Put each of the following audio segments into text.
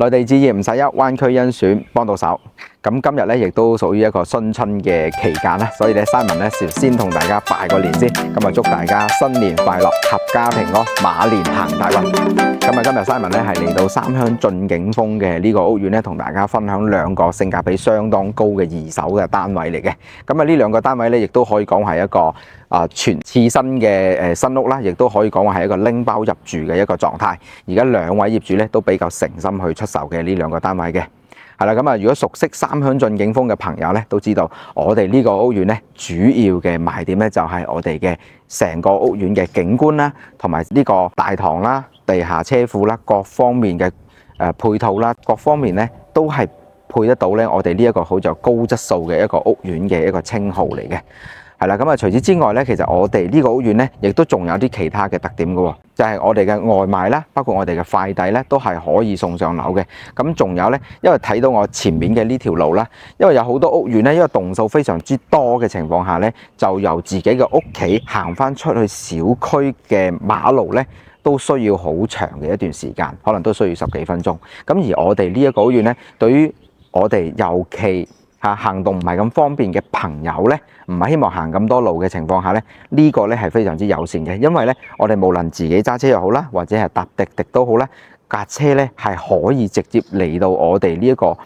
內地置業唔使憂，灣區甄選幫到手。咁今日咧亦都屬於一個新春嘅期間啦，所以咧Simon咧先同大家拜個年先。咁啊祝大家新年快樂，合家平安，馬年行大運。咁啊今日Simon咧係嚟到三鄉駿景峰嘅呢個屋苑咧，同大家分享兩個性價比相當高嘅二手嘅單位嚟嘅。咁啊呢兩個單位咧，亦都可以講係一個全次新嘅新屋啦，亦都可以講話係一個拎包入住嘅一個狀態。而家兩位業主咧都比較誠心去出售嘅呢兩個單位嘅。係啦，咁啊，如果熟悉三鄉駿景峰嘅朋友咧，都知道我哋呢個屋苑咧，主要嘅賣點咧就係我哋嘅成個屋苑嘅景觀啦，同埋呢個大堂啦、地下車庫啦，各方面嘅配套啦，各方面咧都係配得到咧，我哋呢一個好就高質素嘅一個屋苑嘅一個稱號嚟嘅。係啦，咁啊，除此之外咧，其實我哋呢個屋苑咧，亦都仲有啲其他嘅特點嘅喎，就係我哋嘅外賣啦，包括我哋嘅快遞咧，都係可以送上樓嘅。咁仲有咧，因為睇到我前面嘅呢條路啦，因為有好多屋苑咧，因為棟數非常之多嘅情況下咧，就由自己嘅屋企行翻出去小區嘅馬路咧，都需要好長嘅一段時間，可能都需要10幾分鐘。咁而我哋呢一個屋苑咧，對於我哋尤其行動唔係咁方便嘅朋友咧，唔係希望行咁多路嘅情況下咧，呢個咧係非常之友善嘅，因為咧我哋無論自己揸車又好啦，或者係搭滴滴都好啦，架車咧係可以直接嚟到我哋呢一個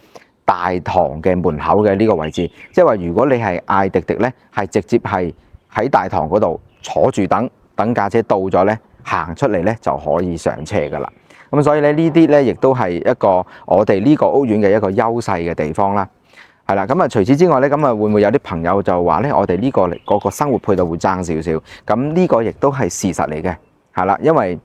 大堂嘅門口嘅呢個位置，即係話如果你係嗌滴滴咧，係直接係喺大堂嗰度坐住等架車到咗咧，行出嚟咧就可以上車噶啦。咁所以咧呢啲咧亦都係一個我哋呢個屋苑嘅一個優勢嘅地方啦。係啦，咁啊除此之外咧，咁啊會唔會有啲朋友就話咧，我哋呢個生活配套會爭少少？咁呢個亦都係事實嚟嘅，係啦，因為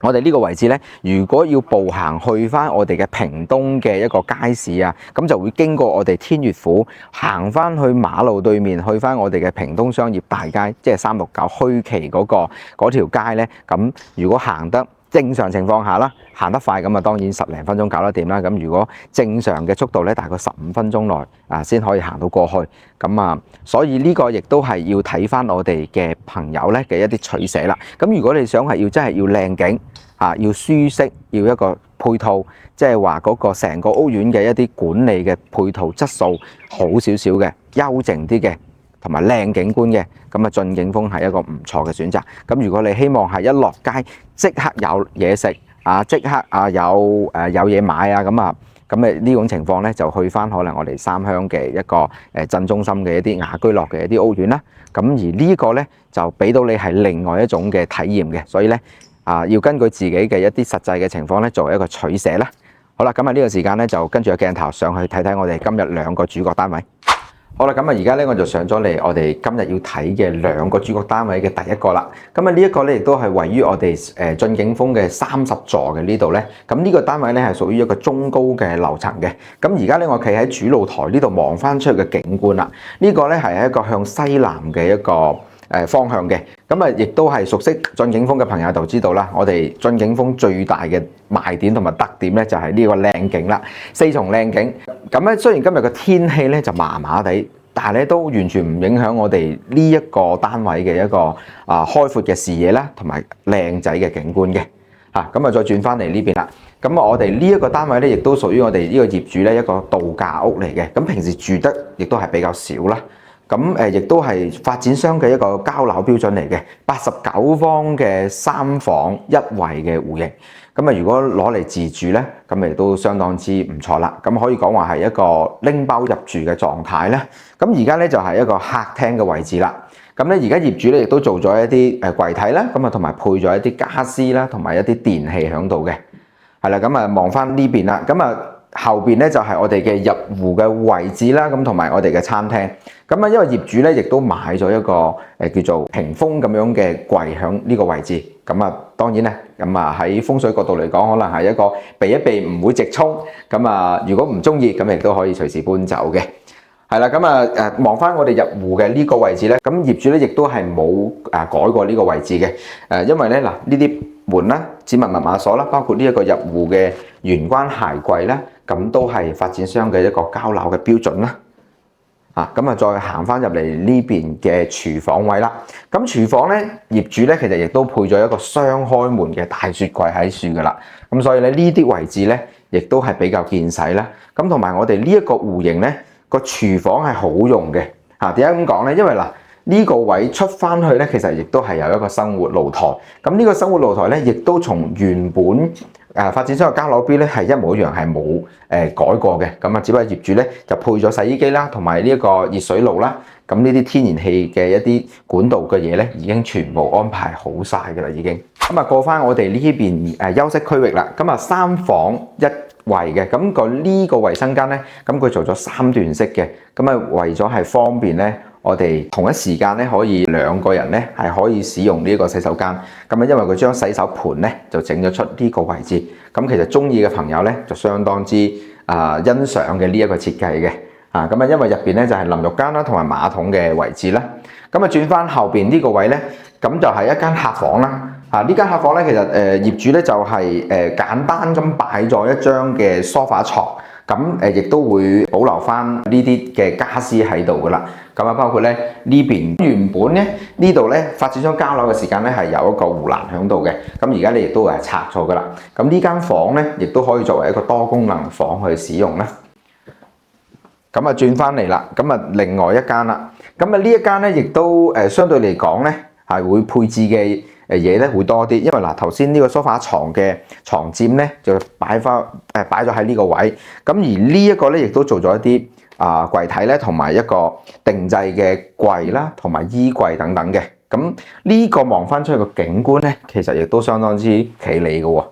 我哋呢個位置咧，如果要步行去翻我哋嘅屏東嘅一個街市啊，咁就會經過我哋天悅府，行翻去馬路對面，去翻我哋嘅屏東商業大街，即係369墟期嗰條街咧。咁如果行得正常情況下啦，行得快咁啊，當然10零分鐘搞得掂啦。咁如果正常嘅速度咧，大概15分鐘內先可以行到過去。咁啊，所以呢個亦都係要睇翻我哋嘅朋友咧嘅一啲取捨啦。咁如果你想係真係要靚景要舒適，要一個配套，即係話嗰個成個屋苑嘅一啲管理嘅配套質素好少少嘅、幽靜啲嘅，同埋靚景觀嘅，咁啊駿景峰係一個唔錯嘅選擇。咁如果你希望係一落街即刻有嘢食即刻有嘢買咁呢種情況咧，就去翻可能我哋三鄉嘅一個鎮中心嘅一啲雅居樂嘅一啲屋苑啦。咁而呢個咧就俾到你係另外一種嘅體驗嘅，所以咧要根據自己嘅一啲實際嘅情況咧，作為一個取捨啦。好啦，咁呢個時間咧就跟住個鏡頭上去睇睇我哋今日兩個主角單位。好啦，咁而家咧我就上咗嚟我哋今日要睇嘅兩個主角單位嘅第一個啦。咁呢一個咧亦都係位於我哋駿景峰嘅30座嘅呢度咧。咁呢個單位咧係屬於一個中高嘅樓層嘅。咁而家咧我企喺主露台呢度望翻出去嘅景觀啦。呢個咧係一個向西南嘅一個方向嘅。咁亦都係熟悉駿景峰嘅朋友就知道啦。我哋駿景峰最大嘅賣點同埋特點咧就係呢個靚景啦，4重靚景。咁咧雖然今日嘅天氣咧就麻麻地，但係咧都完全唔影響我哋呢一個單位嘅一個開闊嘅視野啦，同埋靚仔嘅景觀嘅。咁再轉翻嚟呢邊啦。咁我哋呢一個單位咧，亦都屬於我哋呢個業主咧一個度假屋嚟嘅。咁平時住得亦都係比較少啦。咁亦都係發展商嘅一個交樓標準嚟嘅，89方嘅3房1衛嘅戶型。咁如果攞嚟自住咧，咁亦都相當之唔錯啦。咁可以講話係一個拎包入住嘅狀態咧。咁而家咧就係一個客廳嘅位置啦。咁咧而家業主咧亦都做咗一啲櫃體啦，咁同埋配咗一啲家私啦，同埋一啲電器喺度嘅。係啦，咁望翻呢邊啦。咁後邊咧就係我哋嘅入戶嘅位置啦，咁同埋我哋嘅餐廳。咁因為業主咧亦都買咗一個叫做屏風咁樣嘅櫃喺呢個位置。咁當然咧，咁喺風水角度嚟講，可能係一個避一避唔會直衝。咁如果唔中意，咁亦都可以隨時搬走嘅。係啦，咁望翻我哋入戶嘅呢個位置咧，咁業主咧亦都係冇改過呢個位置嘅。因為咧呢啲門啦、指紋密碼鎖啦，包括呢一個入戶嘅玄關鞋櫃啦，咁都係發展商嘅一個交樓嘅標準啦。再行翻入嚟呢邊嘅廚房位啦。咁廚房咧，業主咧其實亦都配咗一個雙開門嘅大雪櫃喺處噶啦。咁所以咧呢啲位置咧，亦都係比較見使啦。咁同埋我哋呢一個戶型咧，個廚房係好用嘅嚇。點解咁講咧？因為嗱，呢個位出翻去咧，其實亦都係有一個生活露台。咁呢個生活露台咧，亦都從原本發展商嘅交樓標咧係一模一樣，係冇改過嘅。咁啊，只不過業主咧就配咗洗衣機啦，同埋呢一個熱水爐啦。咁呢啲天然氣嘅一啲管道嘅嘢咧，已經全部安排好晒㗎啦，已經。咁啊，過翻我哋呢邊休息區域啦。咁啊，3房1衛嘅，咁個呢個衛生間咧，咁佢做咗3段式嘅。咁啊，為咗係方便咧，我哋同一時間咧可以2個人咧係可以使用呢個洗手間。咁啊，因為佢將洗手盤咧就整咗出呢個位置。咁其實中意嘅朋友咧就相當之欣賞嘅呢一個設計嘅。咁啊，因為入邊咧就係淋浴間啦，同埋馬桶嘅位置啦。咁啊，轉翻後邊呢個位咧，咁就係一間客房啦。呢間客房咧，其實業主咧就係簡單咁擺咗一張嘅梳化床，咁亦都會保留翻呢啲嘅家私喺度噶啦。咁啊，包括咧呢邊原本咧呢度咧發展商交樓嘅時間咧係有一個護欄喺度嘅，咁而家你亦都係拆咗噶啦。咁呢間房咧亦都可以作為一個多功能房去使用啦。咁啊，轉翻嚟啦，咁啊另外一間啦，咁啊呢一間咧亦都相對嚟講咧係會配置嘅嘢咧會多啲，因為嗱頭先呢個梳化床嘅床墊咧就擺咗喺呢個位，咁而呢一個咧亦都做咗一啲櫃體咧，同埋一個定制嘅櫃啦，同埋衣櫃等等嘅。咁呢個望翻出去個景觀咧，其實亦都相當之企理嘅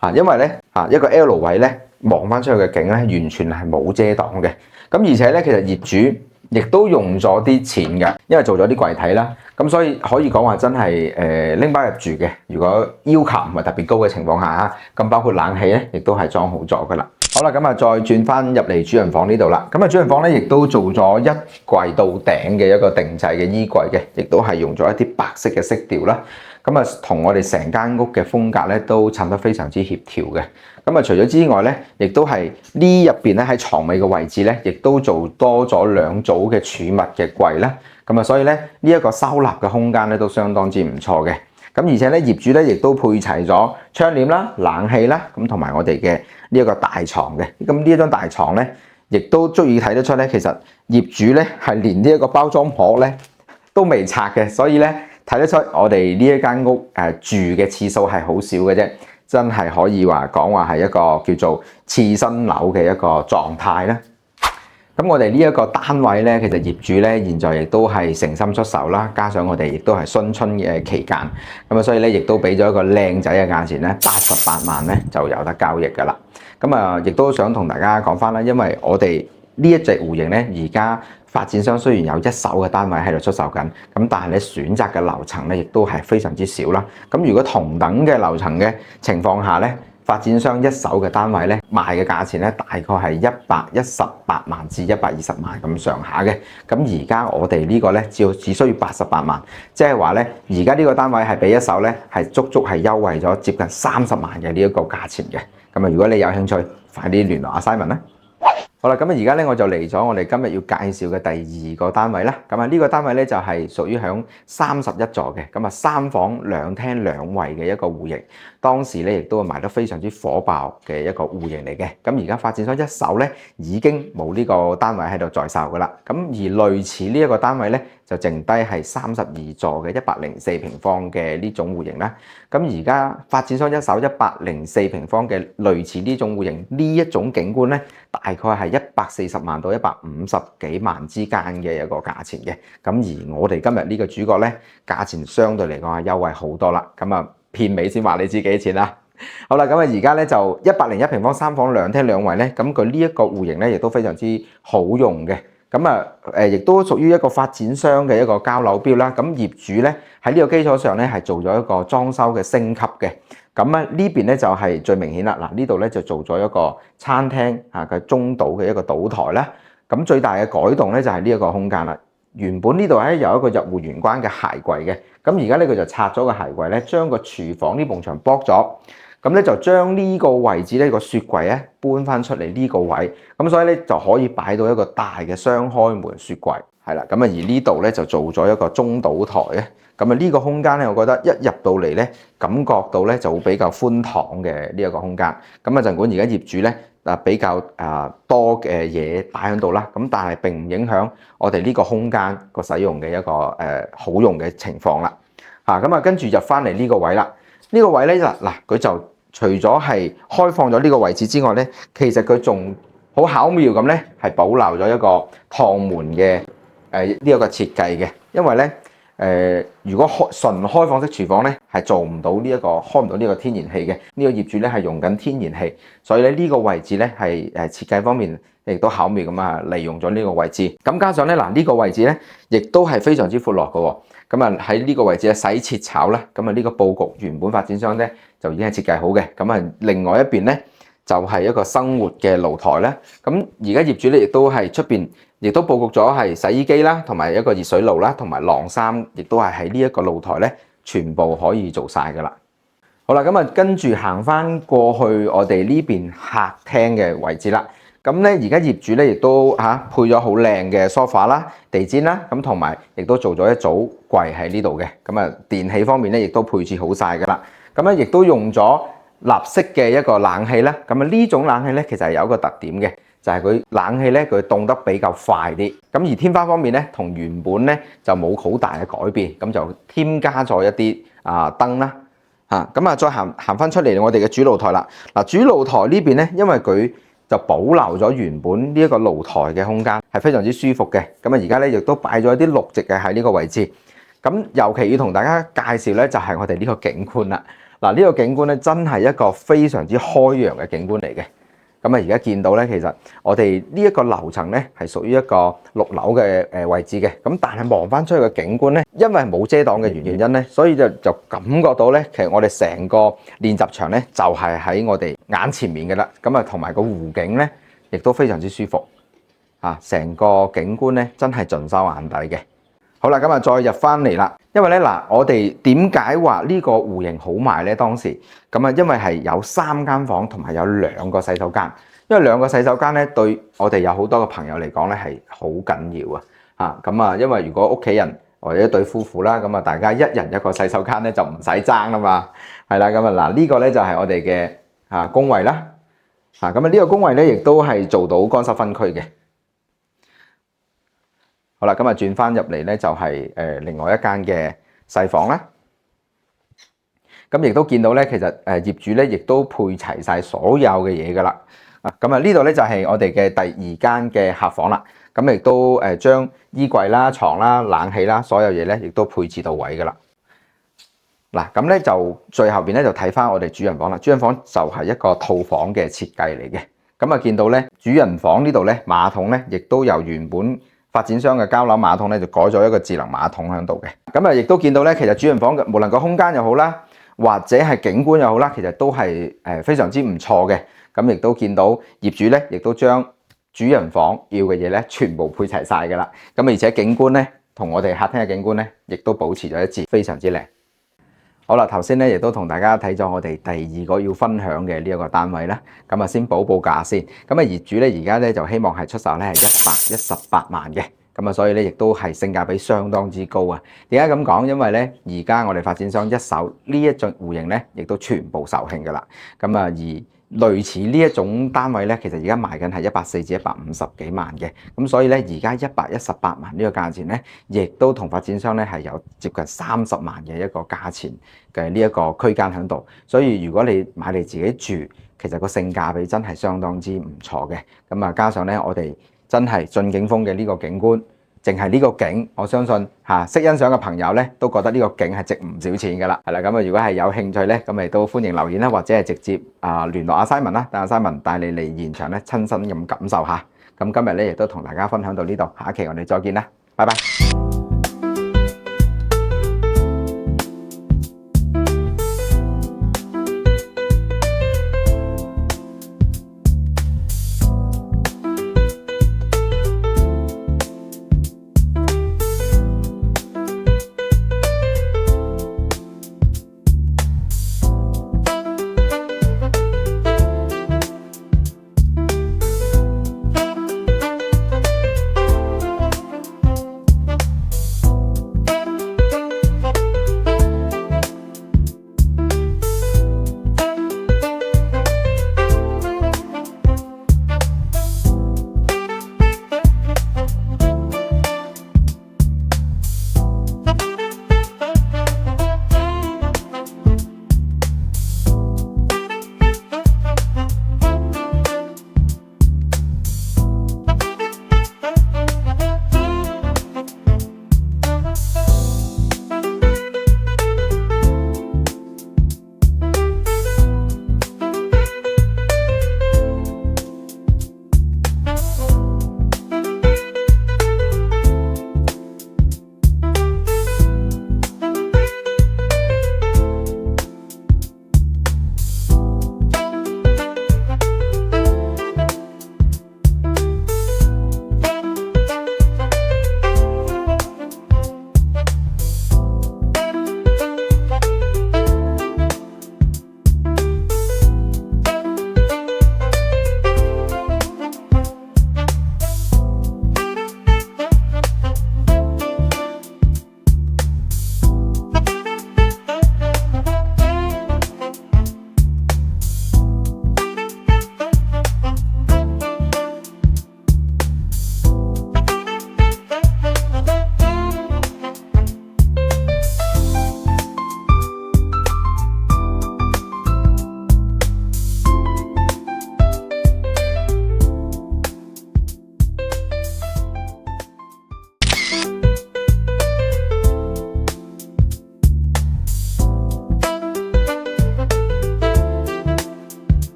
喎，因為咧一個 L 位咧望翻出去嘅景咧，完全係冇遮擋嘅。咁而且咧，其實業主亦都用咗啲錢嘅，因為做咗啲櫃體啦，咁所以可以講話真係拎包入住嘅。如果要求唔係特別高嘅情況下嚇，咁包括冷氣咧，亦都係裝好咗噶啦。好啦，咁啊再轉翻入嚟主人房呢度啦。咁啊主人房咧亦都做咗一櫃到頂嘅一個定制嘅衣櫃嘅，亦都係用咗一啲白色嘅色調啦。咁啊同我哋成間屋嘅風格咧都襯得非常之協調嘅。咁啊除咗之外咧，亦都係呢入邊咧喺床尾嘅位置咧，亦都做多咗2組嘅儲物嘅櫃啦。咁啊所以咧呢一個收納嘅空間咧都相當之唔錯嘅。咁而且咧業主咧亦都配齊咗窗簾啦、冷氣啦，咁同埋我哋嘅呢一個大床嘅。咁呢一張大床咧，亦都足以睇得出咧，其實業主咧係連呢一個包裝膜咧都未拆嘅，所以咧睇得出我哋呢一間屋住嘅次數係好少嘅啫，真係可以講話係一個叫做次新樓嘅一個狀態啦。咁我哋呢一個單位咧，其實業主咧現在亦都係誠心出售啦，加上我哋亦都係新春嘅期間，咁啊所以咧亦都俾咗一個靚仔嘅價錢咧，88萬咧就有得交易㗎啦。咁啊亦都想同大家講翻啦，因為我哋呢一隻戶型咧，而家發展商雖然有一手嘅單位喺度出售緊，咁但係你選擇嘅樓層咧亦都係非常之少啦。咁如果同等嘅樓層嘅情況下咧，發展商一手嘅單位咧賣嘅價錢咧大概係118萬至120萬咁上下嘅。咁而家我哋呢個咧只需要88萬，即係話咧而家呢個單位係比一手咧係足係優惠咗接近30萬嘅呢一個價錢嘅。咁啊，如果你有興趣，快啲聯絡阿 Simon 啦。好啦，咁啊而家咧我就嚟咗我哋今日要介紹嘅第2個單位啦。咁啊呢個單位咧就係屬於響31座嘅，咁啊3房2廳2衛嘅一個戶型。當時咧亦都係賣得非常之火爆嘅一個戶型嚟嘅。咁而家發展商一手咧已經冇呢個單位喺度在售噶啦。咁而類似呢一個單位咧就剩低係32座嘅104平方嘅呢種戶型啦。咁而家發展商一手104平方嘅類似呢種戶型，呢一種景觀咧大概係140萬到150幾萬之間嘅一個價錢嘅。咁而我哋今日呢個主角咧價錢相對嚟講係優惠好多啦。咁啊片尾先話你知幾錢啦。好啦，咁啊而家咧就101平方3房2廳2衛咧，咁佢呢一個戶型咧亦都非常之好用嘅。咁啊亦都屬於一個發展商嘅一個交樓標啦。咁業主咧喺呢個基礎上咧係做咗一個裝修嘅升級嘅。咁啊呢邊咧就係最明顯啦。嗱呢度咧就做咗一個餐廳嘅中島嘅一個島台啦。咁最大嘅改動咧就係呢一個空間啦。原本呢度係有一個入戶玄關嘅鞋櫃嘅，咁而家呢佢就拆咗個鞋櫃咧，將個廚房呢埲牆剝咗，咁咧就將呢個位置呢個雪櫃咧搬翻出嚟呢個位，咁所以咧就可以擺到一個大嘅雙開門雪櫃。係啦，咁啊而呢度咧就做咗一個中島台啊，咁啊呢個空間咧，我覺得一入到嚟咧，感覺到咧就會比較寬敞嘅呢一個空間。咁啊，盡管而家業主咧比較多嘅嘢擺喺度啦，咁但係並唔影響我哋呢個空間個使用嘅一個好用嘅情況啦。咁啊跟住入翻嚟呢個位啦，呢個位咧嗱佢就除咗係開放咗呢個位置之外咧，其實佢仲好巧妙咁咧係保留咗一個趟門嘅呢一個設計嘅，因為咧如果純開放式廚房咧係做唔到呢一個開唔到呢個天然氣嘅，呢個業主咧係用緊天然氣，所以咧呢個位置咧係設計方面亦都巧妙咁啊利用咗呢個位置。咁加上咧呢個位置咧亦都係非常之闊落嘅喎。咁啊喺呢個位置咧洗切炒啦，咁啊呢個佈局原本發展商咧就已經係設計好嘅。咁啊另外一邊咧就係一個生活嘅露台啦。咁而家業主咧亦都係出邊亦都佈局咗係洗衣機啦，同埋一個熱水爐啦，同埋晾衫，亦都係喺呢一個露台咧全部可以做晒噶啦。好啦，咁啊跟住行翻過去我哋呢邊客廳嘅位置啦。咁咧而家業主咧亦都配咗好靚嘅梳化啦、地氈啦，咁同埋亦都做咗一組櫃喺呢度嘅。咁啊電器方面咧亦都配置好晒噶啦。咁咧亦都用咗立式嘅一個冷氣啦。咁啊呢種冷氣咧其實係有一個特點嘅，就係佢冷氣咧佢凍得比較快啲。咁而天花方面咧同原本咧就冇好大嘅改變，咁就添加咗一啲燈啦。咁啊再行翻出嚟我哋嘅主露台啦。嗱主露台呢邊咧，因為佢就保留咗原本呢一個露台嘅空間，係非常之舒服嘅。咁啊而家咧亦都擺咗一啲綠植嘅喺呢個位置。咁尤其要同大家介紹咧，就係我哋呢個景觀啦。嗱呢個景觀咧真係一個非常之開揚嘅景觀嚟嘅。咁啊而家見到咧，其實我哋呢一個樓層咧係屬於一個6樓嘅位置嘅。咁但係望翻出去嘅景觀咧，因為冇遮擋嘅原因咧，所以就感覺到咧，其實我哋成個練習場咧就係喺我哋眼前面嘅啦。咁啊同埋個湖景咧，亦都非常之舒服。成個景觀咧真係盡收眼底嘅。好啦，咁啊再入翻嚟啦，因為咧我哋點解話呢個戶型好賣咧？當時咁啊，因為係有3間房同埋有2個洗手間，因為2個洗手間咧對我哋有好多嘅朋友嚟講咧係好緊要啊！咁啊，因為如果屋企人或者一對夫婦啦，咁啊大家一人一個洗手間咧就唔使爭啦嘛，係啦，咁啊嗱呢個咧就係我哋嘅公衞啦，咁啊呢個公衞咧亦都係做到乾濕分區嘅。好啦，咁啊轉翻入嚟咧就係另外一間嘅細房啦。咁亦都見到咧，其實業主咧亦都配齊晒所有嘅嘢噶啦。咁啊呢度咧就係我哋嘅第2間嘅客房啦。咁亦都將衣櫃啦、床啦、冷氣啦，所有嘢咧亦都配置到位噶啦。嗱，咁咧就最後邊咧就睇翻我哋主人房啦。主人房就係一個套房嘅設計嚟嘅。咁啊見到咧主人房呢度咧馬桶咧亦都由原本發展商嘅膠籃馬桶咧就改咗一個智能馬桶喺度嘅。咁啊亦都見到咧，其實主人房嘅無論個空間又好啦，或者係景觀又好啦，其實都係非常之唔錯嘅。咁亦都見到業主咧，亦都將主人房要嘅嘢咧全部配齊晒㗎啦。咁而且景觀咧同我哋客廳嘅景觀咧，亦都保持咗一致，非常之靚。好啦，頭先咧亦都同大家睇咗我哋第2個要分享嘅呢一個單位啦。咁啊先報價先。咁啊業主咧而家咧就希望係出售咧係118萬嘅。咁啊所以咧亦都係性價比相當之高啊。點解咁講？因為咧而家我哋發展商一手呢一種戶型咧，亦都全部售罄㗎啦。咁啊而類似呢一種單位咧，其實而家賣緊係140至150幾萬嘅。咁所以咧而家118萬呢個價錢咧，亦都同發展商咧係有接近30萬嘅一個價錢嘅呢一個區間喺度。所以如果你買嚟自己住，其實個性價比真係相當之唔錯嘅。咁啊加上咧我哋真係駿景峰嘅呢個景觀，淨係呢個景，我相信識欣賞嘅朋友咧，都覺得呢個景係值唔少錢㗎啦。係啦，咁啊，如果係有興趣咧，咁亦都歡迎留言啦，或者係直接聯絡阿 Simon 啦，等阿 Simon 帶你嚟現場咧親身咁感受下。咁今日咧亦都同大家分享到呢度，下一期我哋再見啦，拜拜。